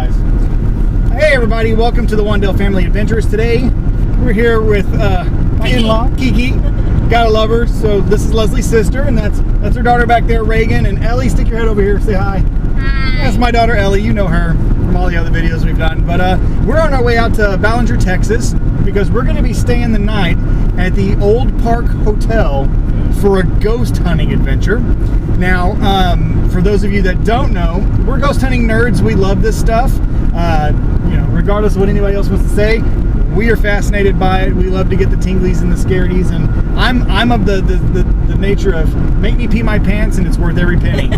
guys. Hey everybody, welcome to the Wandale Family Adventures. Today we're here with my in-law, Kiki. Gotta love her. So this is Leslie's sister, and that's her daughter back there, Reagan. And Ellie, stick your head over here, say hi. Hi. That's my daughter Ellie, you know her from all the other videos we've done. But we're on our way out to Ballinger, Texas, because we're gonna be staying the night at the Old Park Hotel for a ghost hunting adventure. Now, for those of you that don't know, we're ghost hunting nerds. We love this stuff. You know, regardless of what anybody else wants to say, we are fascinated by it. We love to get the tinglies and the scarities, and I'm of the nature of make me pee my pants and it's worth every penny.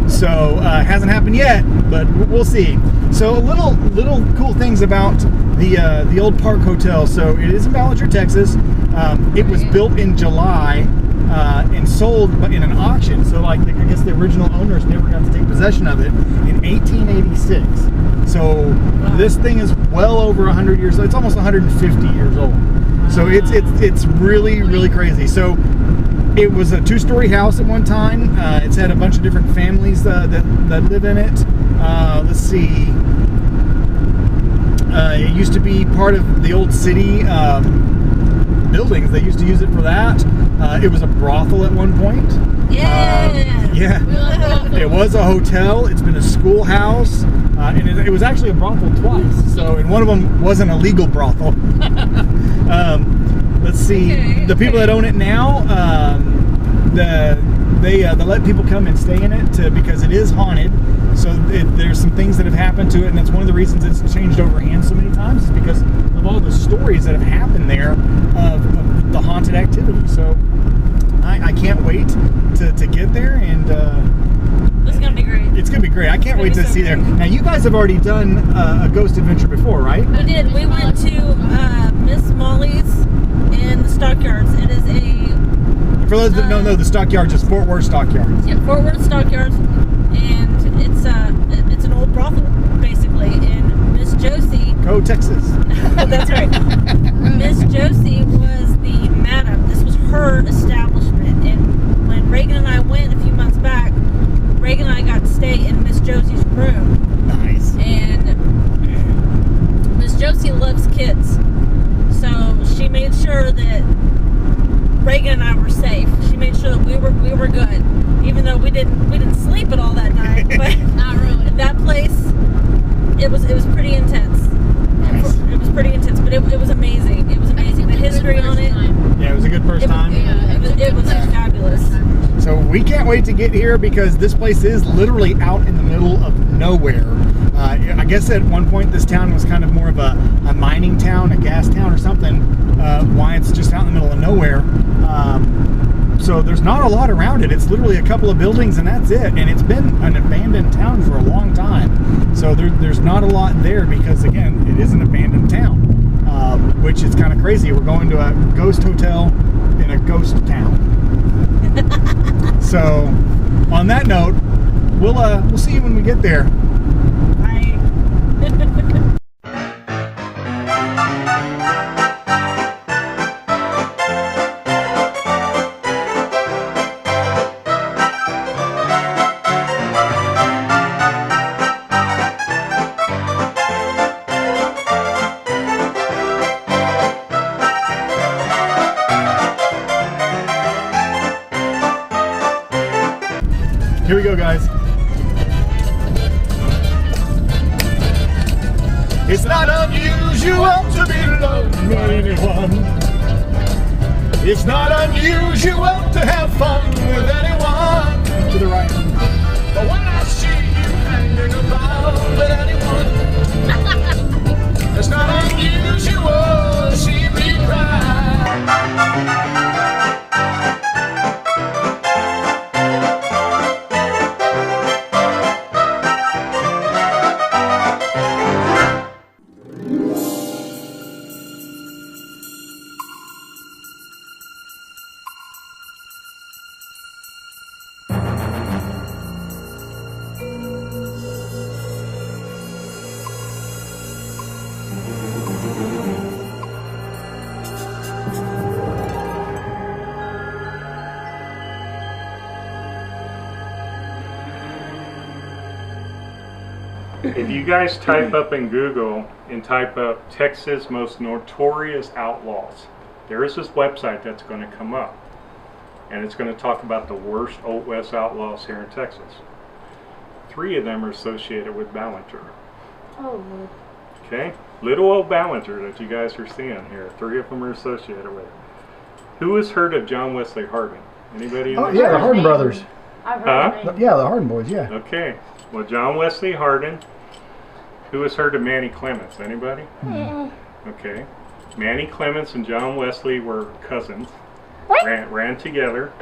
So hasn't happened yet, but we'll see. So little cool things about the Old Park Hotel. So it is in Ballinger, Texas. It was built in July and sold in an auction. So like I guess the original owners never got to take possession of it in 1886. So this thing is well over 100 years old. It's almost 150 years old. So it's really crazy. So it was a 2-story house at one time. It's had a bunch of different families that live in it. Let's see. It used to be part of the old city buildings. They used to use it for that. It was a brothel at one point. Yeah. It was a hotel. It's been a schoolhouse. And it was actually a brothel twice. So, and one of them wasn't a legal brothel. Let's see. Okay. The people that own it now, they let people come and stay in it because it is haunted. So there's some things that have happened to it, and that's one of the reasons it's changed over hands so many times, is because of all the stories that have happened there of the haunted activity. So I can't wait to get there, and it's gonna be great. It's gonna be great. I can't wait to see there. Now you guys have already done a ghost adventure before, right? We did. We went to Miss Molly's in the Stockyards. It is a for those that don't know, the Stockyards is Fort Worth Stockyards. Yeah, Fort Worth Stockyards, and it's an old brothel basically. And Miss Josie. Go Texas. That's right. Miss Josie was the madam. This was her establishment, and when Reagan and I went a few months back, Reagan and I got to stay in Miss Josie's room. Nice. And Miss Josie loves kids, so she made sure that Reagan and I were safe. She made sure that we were good, even though we didn't sleep at all that night. But not really. That place, it was pretty intense. Nice. It was pretty intense, but it was amazing. It was amazing. The history on it. Yeah, it was a good first time. It was fabulous. So we can't wait to get here because this place is literally out in the middle of nowhere. I guess at one point this town was kind of more of a mining town, a gas town or something. Why it's just out in the middle of nowhere. So there's not a lot around it. It's literally a couple of buildings and that's it. And it's been an abandoned town for a long time. So there's not a lot there because, again, it is an abandoned town, which is kind of crazy. We're going to a ghost hotel in a ghost town. So, on that note, we'll see you when we get there. Bye. Here we go, guys. It's not unusual to be loved by anyone. It's not unusual to have fun with anyone. To the right. But when I see you hanging about with anyone, it's not unusual to see me cry. If you guys type up in Google and type up Texas most notorious outlaws, there is this website that's going to come up. And it's going to talk about the worst Old West outlaws here in Texas. 3 of them are associated with Ballinger. Oh, Lord. Okay? Little old Ballinger that you guys are seeing here. 3 of them are associated with it. Who has heard of John Wesley Hardin? Anybody? Oh, yeah, the Hardin brothers. I've Huh? heard of Yeah, the Hardin boys, yeah. Okay. Well, John Wesley Hardin. Who has heard of Manny Clements? Anybody? Okay. Manny Clements and John Wesley were cousins. Ran together.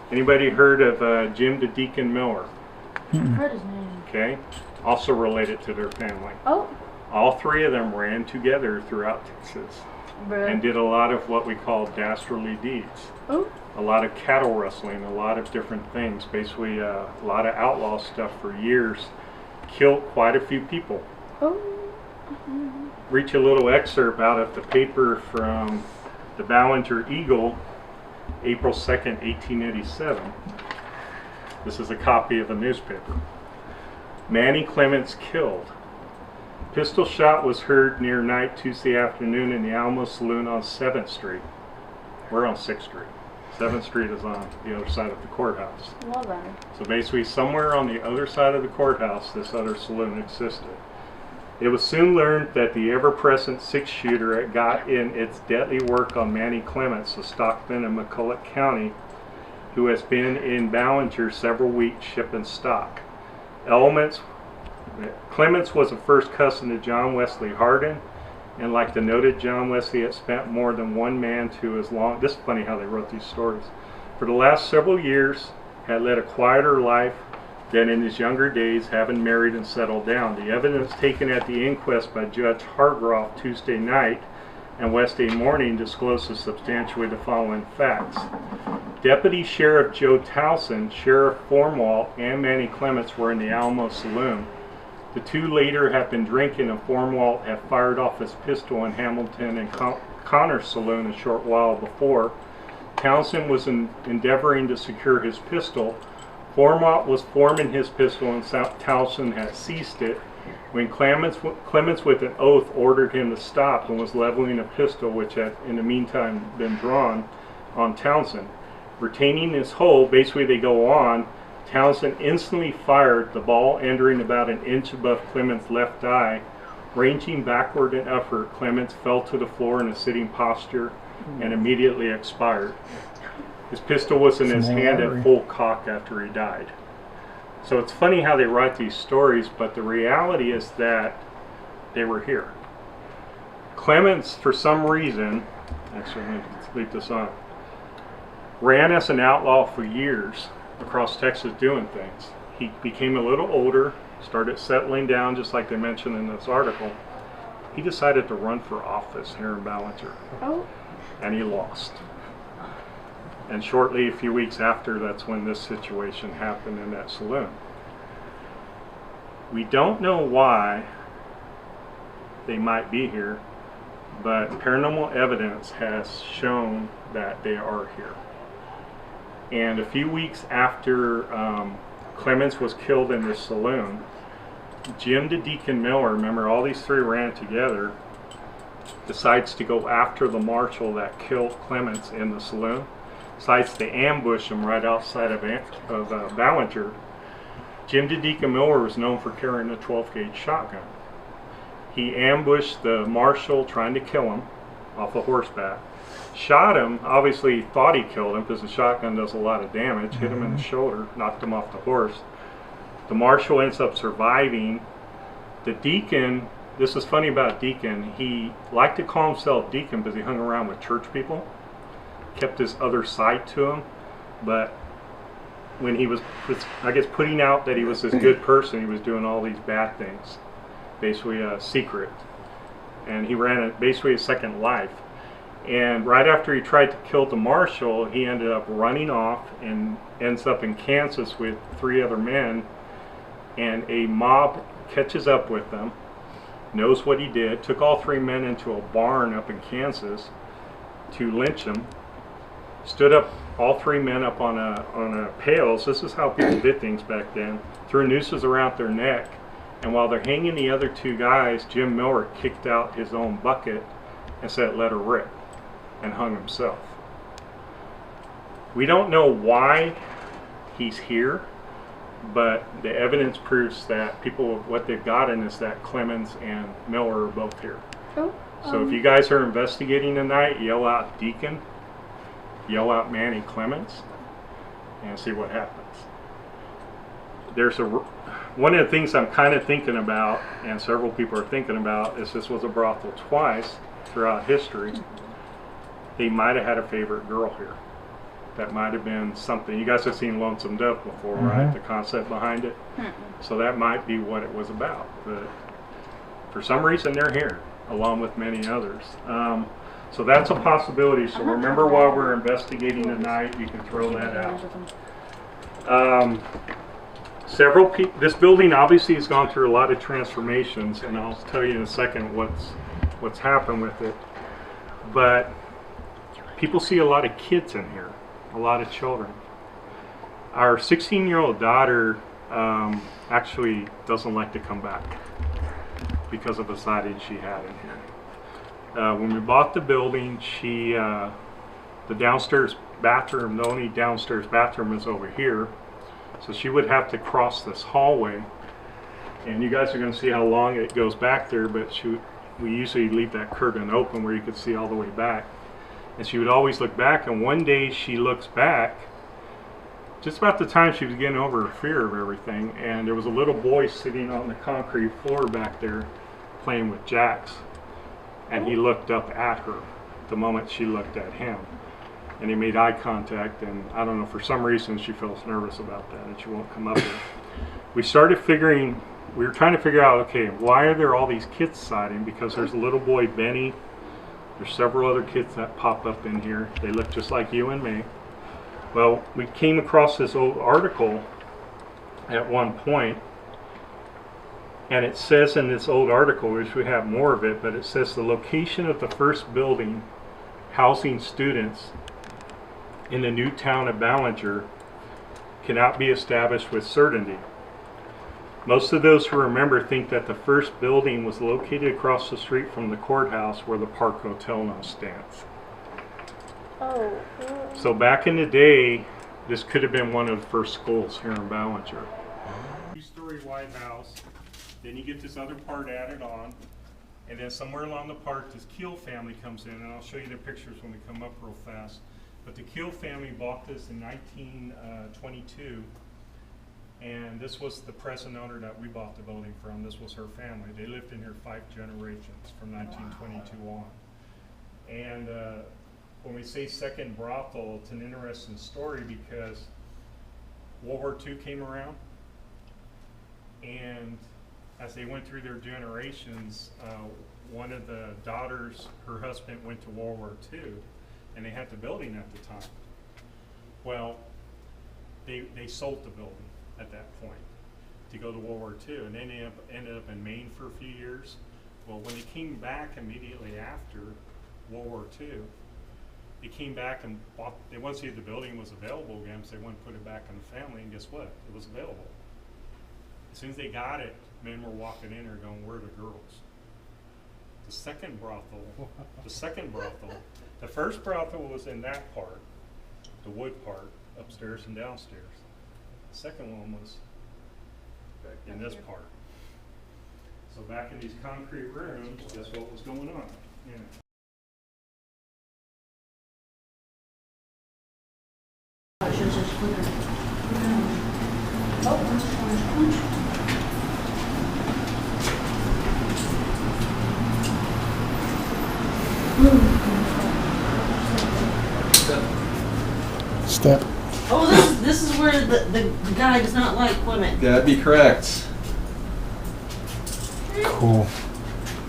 Anybody heard of Jim the Deacon Miller? I've heard his name. Okay. Also related to their family. Oh. All 3 of them ran together throughout Texas and did a lot of what we call dastardly deeds. Oh. A lot of cattle rustling, a lot of different things. Basically, a lot of outlaw stuff for years. Killed quite a few people. Oh. Reach a little excerpt out of the paper from the Ballinger Eagle, April 2nd, 1887. This is a copy of a newspaper. Manny Clements killed. Pistol shot was heard near night Tuesday afternoon in the Alamo Saloon on 7th Street. We're on 6th Street. 7th Street is on the other side of the courthouse. Well then. So basically somewhere on the other side of the courthouse, this other saloon existed. It was soon learned that the ever-present 6-shooter had got in its deadly work on Manny Clements, a stockman in McCulloch County, who has been in Ballinger several weeks shipping stock. Clements was a first cousin to John Wesley Hardin, and like the noted John Wesley had spent more than one man to his long, this is funny how they wrote these stories, for the last several years had led a quieter life than in his younger days, having married and settled down. The evidence taken at the inquest by Judge Hargroff Tuesday night and Wednesday morning discloses substantially the following facts. Deputy Sheriff Joe Towson, Sheriff Formwalt, and Manny Clements were in the Alamo Saloon. The 2 later have been drinking, and Formwalt had fired off his pistol in Hamilton and Connor's saloon a short while before. Towson was endeavoring to secure his pistol. Formwalt was forming his pistol, and Towson had seized it when Clements with an oath ordered him to stop and was leveling a pistol which had in the meantime been drawn on Towson. Retaining his hold, basically they go on. Towson instantly fired, the ball entering about an inch above Clements' left eye. Ranging backward and upward, Clements fell to the floor in a sitting posture and immediately expired. His pistol was in his hand at full cock after he died. So it's funny how they write these stories, but the reality is that they were here. Clements, for some reason, actually let me leave this on, ran as an outlaw for years across Texas doing things. He became a little older, started settling down just like they mentioned in this article. He decided to run for office here in Ballinger. Oh. And he lost. And shortly, a few weeks after, that's when this situation happened in that saloon. We don't know why they might be here, but paranormal evidence has shown that they are here. And a few weeks after Clements was killed in this saloon, Jim the Deacon Miller, remember all these 3 ran together, decides to go after the marshal that killed Clements in the saloon. Decides to ambush him right outside of Ballinger. Jim the Deacon Miller was known for carrying a 12-gauge shotgun. He ambushed the marshal trying to kill him off a horseback. Shot him, obviously thought he killed him because the shotgun does a lot of damage. Hit him in the shoulder, knocked him off the horse. The marshal ends up surviving. The deacon, this is funny about Deacon, he liked to call himself Deacon because he hung around with church people. Kept his other side to him, but when he was, I guess, putting out that he was this good person, he was doing all these bad things, basically a secret, and he ran basically a second life. And right after he tried to kill the marshal, he ended up running off and ends up in Kansas with 3 other men, and a mob catches up with them, knows what he did, took all 3 men into a barn up in Kansas to lynch him. Stood up, all 3 men up on a pails. This is how people did things back then. Threw nooses around their neck And while they're hanging the other two guys, Jim Miller kicked out his own bucket and said, "Let her rip," and hung himself. We don't know why he's here, but the evidence proves that what they've gotten is that Clemens and Miller are both here. Oh, So if you guys are investigating tonight, yell out Deacon, yell out Manny Clemens, and see what happens. One of the things I'm kind of thinking about, and several people are thinking about, is this was a brothel twice throughout history. They might have had a favorite girl here. That might have been something. You guys have seen Lonesome Dove before, right? The concept behind it. So that might be what it was about. But for some reason, they're here, along with many others. So that's a possibility. So remember, while we're investigating tonight, you can throw that out. Several people. This building obviously has gone through a lot of transformations, and I'll tell you in a second what's happened with it. But people see a lot of kids in here, a lot of children. Our 16-year-old daughter actually doesn't like to come back because of the sighting she had in here. When we bought the building, the downstairs bathroom, the only downstairs bathroom is over here. So she would have to cross this hallway, and you guys are going to see how long it goes back there, but we usually leave that curtain open where you could see all the way back. And she would always look back, and one day she looks back, just about the time she was getting over her fear of everything, and there was a little boy sitting on the concrete floor back there playing with jacks, and he looked up at her the moment she looked at him. And he made eye contact, and I don't know, for some reason she feels nervous about that and she won't come up here. We were trying to figure out, okay, why are there all these kids sighting? Because there's a little boy, Benny, there's several other kids that pop up in here. They look just like you and me. Well, we came across this old article at one point, and it says in this old article, which we have more of it, but it says the location of the first building housing students in the new town of Ballinger cannot be established with certainty. Most of those who remember think that the first building was located across the street from the courthouse where the Park Hotel now stands. So back in the day, this could have been one of the first schools here in Ballinger. Two-story White House, then you get this other part added on, and then somewhere along the park, this Keel family comes in, and I'll show you the pictures when they come up real fast. But the Keel family bought this in 1922, and this was the present owner that we bought the building from. This was her family. They lived in here 5 generations from 1922 on. And when we say second brothel, it's an interesting story because World War II came around, and as they went through their generations, one of the daughters, her husband went to World War II, and they had the building at the time. Well, they sold the building at that point to go to World War II, and then they ended up in Maine for a few years. Well, when they came back immediately after World War II, they came back and they wanted to see if the building was available again, so they wanted to put it back in the family, and guess what? It was available. As soon as they got it, men were walking in there going, "Where are the girls?" The second brothel, the first brothel was in that part, the wood part, upstairs and downstairs. The second one was in this part. So back in these concrete rooms, that's what was going on. Yeah. Step. Oh, this is where the guy does not like women. That'd be correct. Cool.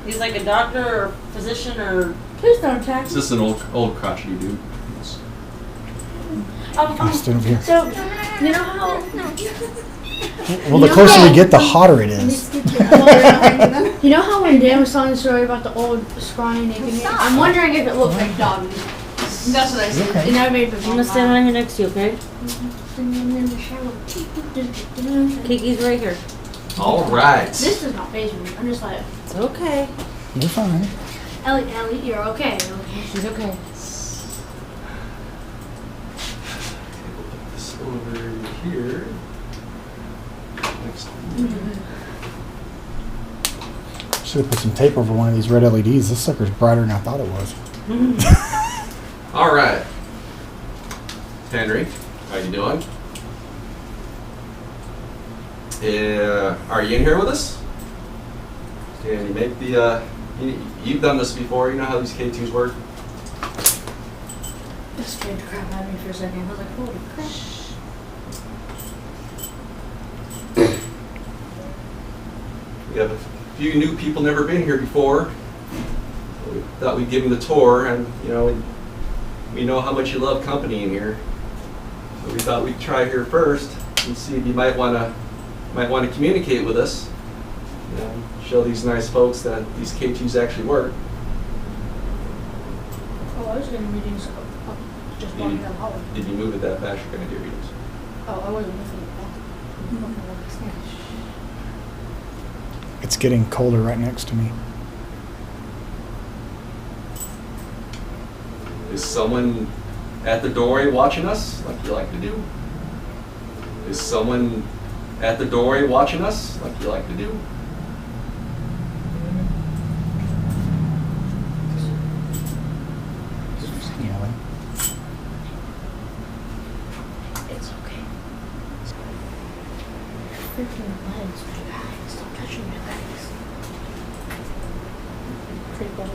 He's like a doctor or physician or. Please don't attack It's me. just an old crotchety dude. Stand over here. So, you know how... Well, the closer we get, the hotter it is. You know how when Dan was telling the story about the old scrawny naked man? I'm wondering if it looked like Doggy. That's what I said. Okay. And that made me I'm gonna stand right here next to you, okay? laugh. Kiki's right here. All right. This does not faze me. I'm just like, It's okay. You're fine. Ellie, you're okay. Okay. She's okay. We'll put this over here. Next to Should have put some tape over one of these red LEDs. This sucker's brighter than I thought it was. All right. Henry, how you doing? Are you in here with us? Can you make the, you've done this before, you know how these K2s work? This scared the crap out of me for a second. I was like, holy crap. We have a few new people never been here before. So we thought we'd give them the tour, and we know how much you love company in here. So we thought we'd try here first and see if you might want to communicate with us. Show these nice folks that these K2s actually work. Oh, I was going to reading just walking down the hallway. If you move it that fast, you're going to do readings. Oh, I wasn't listening to that. It's getting colder right next to me. Is someone at the doorway watching us, like you like to do? Is someone at the doorway watching us, like you like to do? Ellie. It's okay. Freaking legs, my guys. Stop touching my legs. Pretty cool.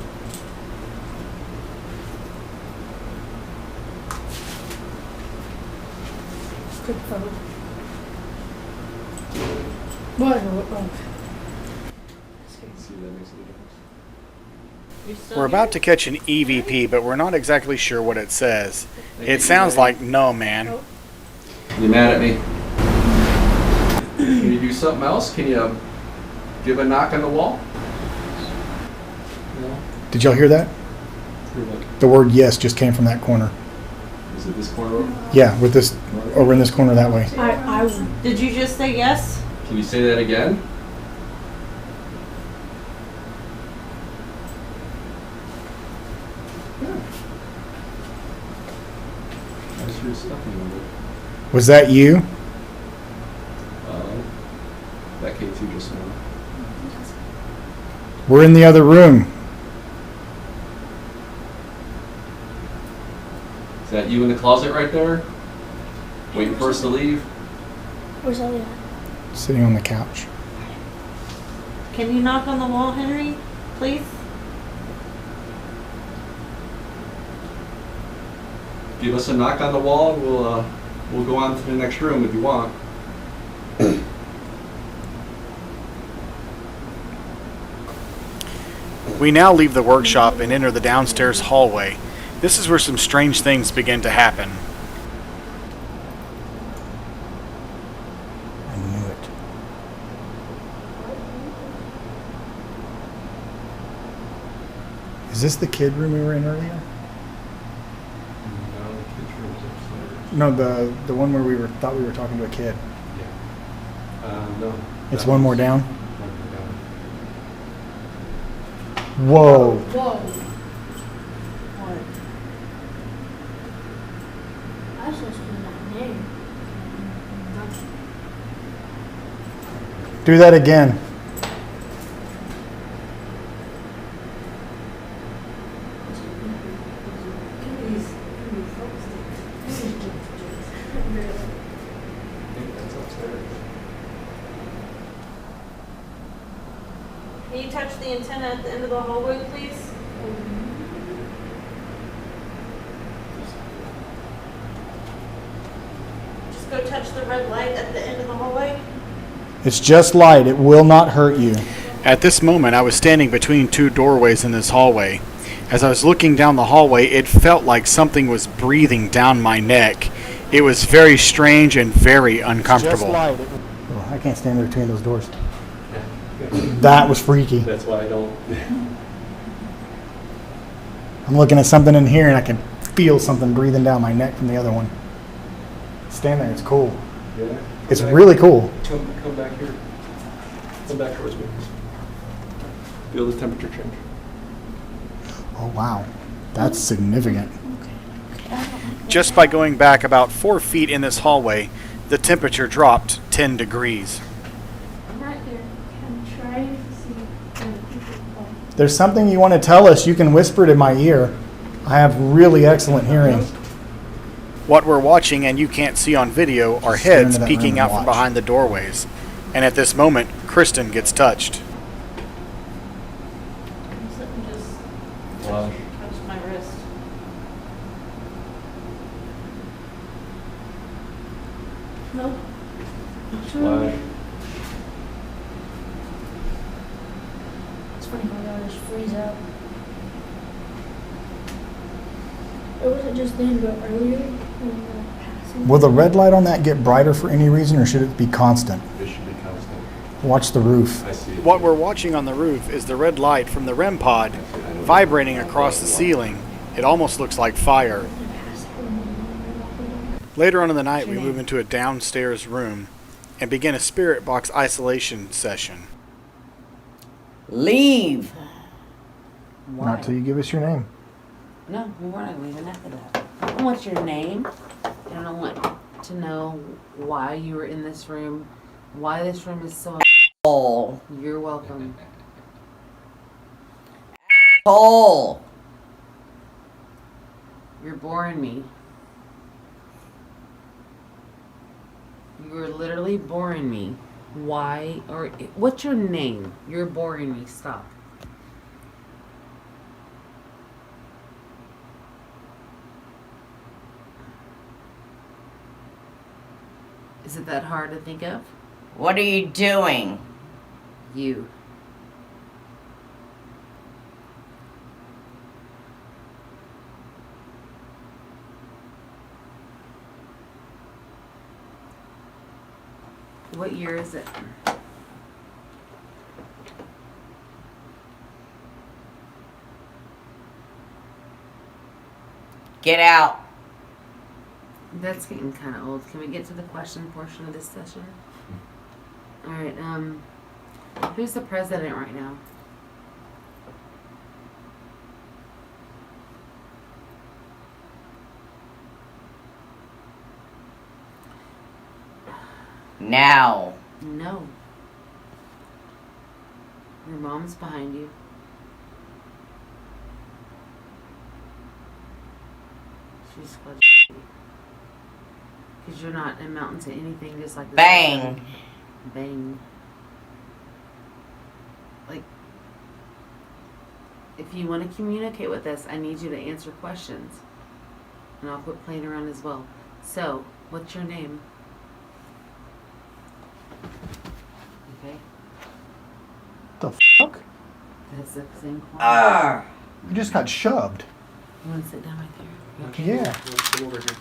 Good photo. What? See, that makes a difference. You still We're here? about to catch an EVP, but we're not exactly sure what it says. It sounds like no, man. You mad at me? Can you do something else? Can you give a knock on the wall? No. Did y'all hear that? The word yes just came from that corner. Is it this corner over? Yeah, with this over in this corner that way. Did you just say yes? Can you say that again? I just heard stuff in the Was that you? That K2 just went. We're in the other room. Is that you in the closet right there? Waiting for us to leave? Where's Ellie at? Sitting on the couch. Can you knock on the wall, Henry? Please? Give us a knock on the wall, and we'll go on to the next room if you want. We now leave the workshop and enter the downstairs hallway. This is where some strange things begin to happen. I knew it. Is this the kid room we were in earlier? No, the kids' room is upstairs. No, the one where we thought we were talking to a kid. Yeah. No. It's one more down. One more down. Whoa. Whoa. What? I was supposed to do that name. Do that again. I think that's upstairs. Can you touch the antenna at the end of the hallway, please? Just go touch the red light at the end of the hallway. It's just light. It will not hurt you. At this moment, I was standing between two doorways in this hallway. As I was looking down the hallway, it felt like something was breathing down my neck. It was very strange and very uncomfortable. Oh, I can't stand between those doors. That was freaky. That's why I don't. I'm looking at something in here and I can feel something breathing down my neck from the other one. Stand there. It's cool. Yeah. It's really cool. Come back here. Come back towards me. Feel the temperature change. Oh, wow. That's significant. Just by going back about 4 feet in this hallway, the temperature dropped 10 degrees. I'm right there. I'm trying to see. There's something you want to tell us, you can whisper it in my ear. I have really excellent hearing. What we're watching and you can't see on video are Stand heads in that peeking room out and from watch. behind the doorways. And at this moment, Kristen gets touched. Something just Flash. touched my wrist. Nope. Flash. It's funny how I just freeze up. Or was it just then, but earlier when we were passing? Will the red light on that get brighter for any reason, or should it be constant? It should be constant. Watch the roof. I see it. What we're watching on the roof is the red light from the REM pod vibrating across the ceiling. It almost looks like fire. Later on in the night, we move into a downstairs room and begin a spirit box isolation session. Leave. Why? Not till you give us your name. No, we weren't leaving after that. What's your name? And I want to know why you were in this room, why this room is so. Oh, you're welcome. Oh, you're boring me. You are literally boring me. Why? Or what's your name? You're boring me. Stop. Is it that hard to think of? What are you doing? You. What year is it? Get out. That's getting kind of old. Can we get to the question portion of this session? All right. Who's the president right now? Now. No. Your mom's behind you. She's because you're not amounting to anything, just like this. Bang. Bang. Like, if you want to communicate with us, I need you to answer questions. And I'll quit playing around as well. So, what's your name? Okay. The fuck? That's the same question. Arr. You just got shoved. You want to sit down right there? Yeah. Let's come over here.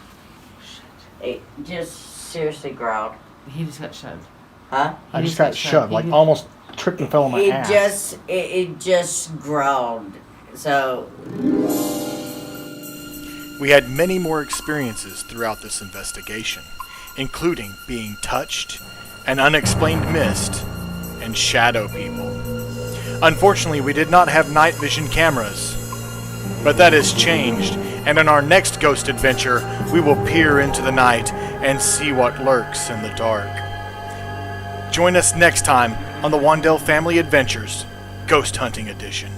It just seriously growled. He just got shoved. Huh? I just got shoved, like almost tripped and fell on my ass. It just growled. So We had many more experiences throughout this investigation, including being touched, an unexplained mist, and shadow people. Unfortunately, we did not have night vision cameras, but that has changed, and in our next ghost adventure, we will peer into the night and see what lurks in the dark. Join us next time on the Wandell Family Adventures, Ghost Hunting Edition.